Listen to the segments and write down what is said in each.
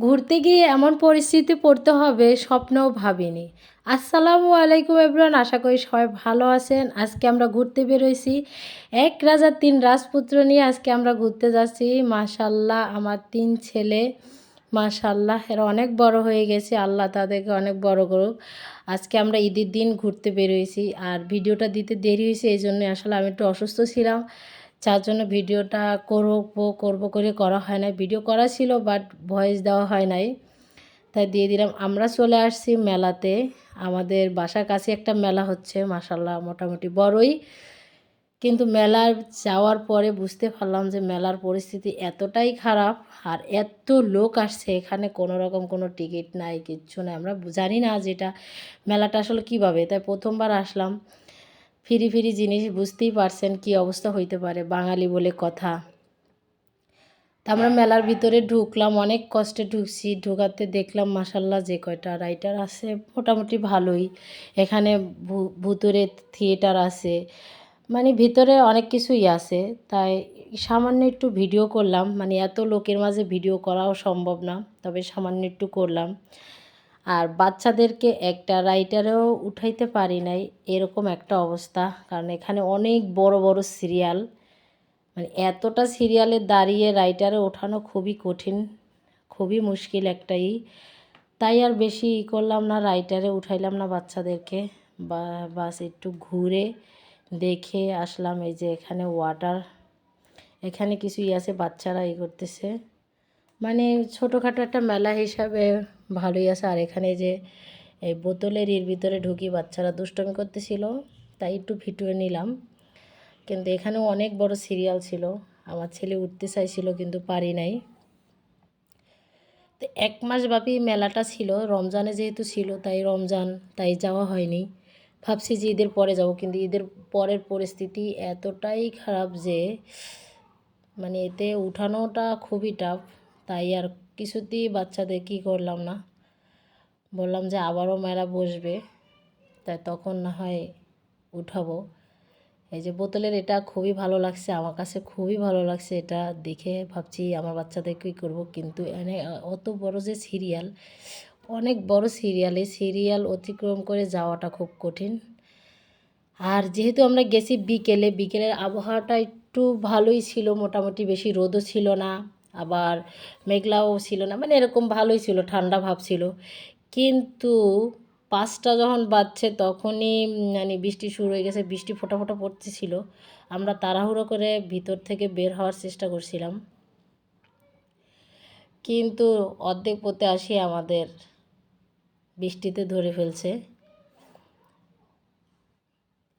ঘুরতে গিয়ে এমন পরিস্থিতি পড়তে হবে স্বপ্নেও ভাবিনি। আসসালামু আলাইকুম এভরিওয়ান, আশা করি সবাই ভালো আছেন। আজকে আমরা ঘুরতে বেরোইছি। এক রাজার তিন রাজপুত্র নিয়ে আজকে আমরা ঘুরতে যাচ্ছি। মাশাল্লাহ আমার তিন ছেলে, মাশাল্লাহ এরা অনেক বড় হয়ে গেছে, আল্লাহ তাদেরকে অনেক বড় করুক। আজকে আমরা ঈদের দিন ঘুরতে বেরোইছি, আর ভিডিওটা দিতে দেরি হয়েছে এই জন্য। আসলে আমি একটু অসুস্থ ছিলাম, যার জন্য ভিডিওটা করব করে করা হয় নাই। ভিডিও করা ছিল বাট ভয়েস দেওয়া হয় নাই, তাই দিয়ে দিলাম। আমরা চলে আসছি মেলাতে। আমাদের বাসার কাছে একটা মেলা হচ্ছে, মাশাল্লাহ মোটামুটি বড়ই। কিন্তু মেলার যাওয়ার পরে বুঝতে পারলাম যে মেলার পরিস্থিতি এতটাই খারাপ, আর এত লোক আসছে এখানে, কোনো রকম কোনো টিকিট নাই, কিচ্ছু নাই। আমরা জানি না যেটা মেলাটা আসলে কীভাবে, তাই প্রথমবার আসলাম। ফিরি ফিরি জিনিস, বুঝতেই পারছেন কি অবস্থা হইতে পারে, বাঙালি বলে কথা। তা আমরা মেলার ভিতরে ঢুকলাম, অনেক কষ্টে ঢুকছি। ঢুকাতে দেখলাম মাশাল্লাহ যে কয়টা রাইটার আছে মোটামুটি ভালোই। এখানে ভুতুরে থিয়েটার আছে, মানে ভিতরে অনেক কিছুই আছে। তাই সামান্য একটু ভিডিও করলাম, মানে এত লোকের মাঝে ভিডিও করাও সম্ভব না, তবে সামান্য একটু করলাম। আর বাচ্চাদেরকে একটা রাইটারেও উঠাইতে পারি নাই, এরকম একটা অবস্থা। কারণ এখানে অনেক বড় বড় সিরিয়াল, মানে এতটা সিরিয়ালে দাঁড়িয়ে রাইটারে ওঠানো খুবই কঠিন, খুবই মুশকিল একটাই। তাই আর বেশি করলাম না, রাইটারে উঠাইলাম না বাচ্চাদেরকে। বাস একটু ঘুরে দেখে আসলাম। এই যে এখানে ওয়াটার, এখানে কিছুই আছে, বাচ্চারা করতেছে, মানে ছোটোখাটো একটা মেলা হিসাবে ভালোই আছে। আর এখানে যে এই বোতলের ভিতরে ঢুকি বাচ্চারা দুষ্টমি করতেছিল, তাই একটু ভিডিও নিলাম। কিন্তু এখানেও অনেক বড় সিরিয়াল ছিল, আমার ছেলে উঠতে চাইছিল কিন্তু পারি নাই। তো 1 মাস ব্যাপী মেলাটা ছিল, রমজানে যেহেতু ছিল তাই যাওয়া হয়নি। ভাবছি যে ঈদের পরে যাব, কিন্তু ঈদের পরের পরিস্থিতি এতটাই খারাপ যে মানে এতে উঠানোটা খুবই টাফ। তাই আর কিছুতেই বাচ্চাদের কী করলাম না, বললাম যে আবারও মেলা বসবে, তাই তখন না হয় উঠাবো। এই যে বোতলের এটা খুবই ভালো লাগছে, আমার কাছে খুবই ভালো লাগছে এটা দেখে। ভাবছি আমার বাচ্চাদেরকেই করব, কিন্তু এনে অত বড় যে সিরিয়াল, অনেক বড় সিরিয়াল, এই সিরিয়াল অতিক্রম করে যাওয়াটা খুব কঠিন। আর যেহেতু আমরা গেছি বিকেলের আবহাওয়াটা একটু ভালোই ছিল, মোটামুটি বেশি রোদও ছিল না, আবার মেঘলাও ছিল না, মানে এরকম ভালোই ছিল, ঠান্ডা ভাব ছিল। কিন্তু 5টা যখন বাজছে তখনই মানে বৃষ্টি শুরু হয়ে গেছে, বৃষ্টি ফোঁটা ফোঁটা পড়তেছিল। আমরা তাড়াহুড়ো করে ভিতর থেকে বের হওয়ার চেষ্টা করছিলাম, কিন্তু অর্ধেক পথে আসি আমাদের বৃষ্টিতে ধরে ফেলছে।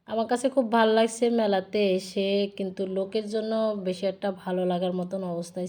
আমার কাছে খুব ভালো লাগছে মেলাতে এসে, কিন্তু লোকের জন্য বেশি একটা ভালো লাগার মতন অবস্থায়